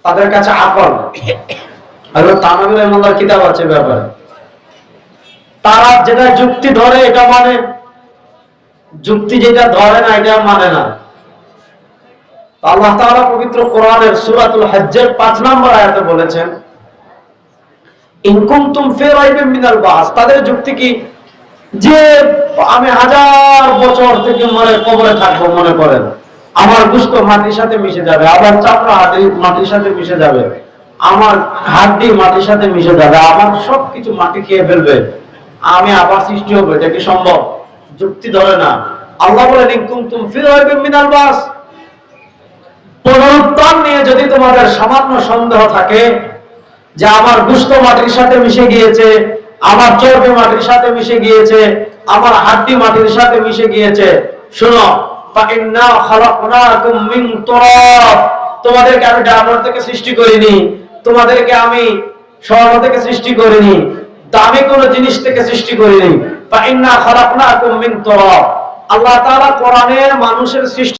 তাদের কাছে আকল আর তানাবির রহমানের কিতাব আছে ব্যাপারে। তারা যেটা যুক্তি ধরে এটা মানে, যুক্তি যেটা ধরে না এটা মানে না। আল্লাহ তাআলা পবিত্র কোরআনের সূরাতুল হজ্জের 5 নম্বর আয়াতে বলেছেন, ইন কুনতুম ফি রাইবিন মিনাল বাস। তাদের যুক্তি কি যে আমি 1000 বছর থেকে কবরে থাকবো, মনে করেন আমার গোশত মাটির সাথে মিশে যাবে, আবার চামড়া মাটির সাথে মিশে যাবে, আমার হাড্ডি মাটির সাথে মিশে যাবে, আমার সবকিছু মাটি খেয়ে ফেলবে, আমি আবার সৃষ্টি হবো, এটা কি সম্ভব? যুক্তি ধরে না। আল্লাহ বলেন ইন কুনতুম ফি রাইবিন মিনাল বাস, পুনরুত্থান নিয়ে যদি তোমাদের সামান্য সন্দেহ থাকে যে আমার গোশত মাটির সাথে মিশে গিয়েছে, আমার চর্বি মাটির সাথে মিশে গিয়েছে, আমার হাড্ডি মাটির সাথে মিশে গিয়েছে, শোনো, ফাইন্না খালাকনাকুম মিন তুরাব, তোমাদেরকে আমি ডাবর থেকে সৃষ্টি করিনি, তোমাদেরকে আমি স্বর্ণ থেকে সৃষ্টি করিনি, দামি কোন জিনিস থেকে সৃষ্টি করিনি। ফাইন্না খালাকনাকুম মিন তুরাব। আল্লাহ তাআলা কোরআনে মানুষের সৃষ্টি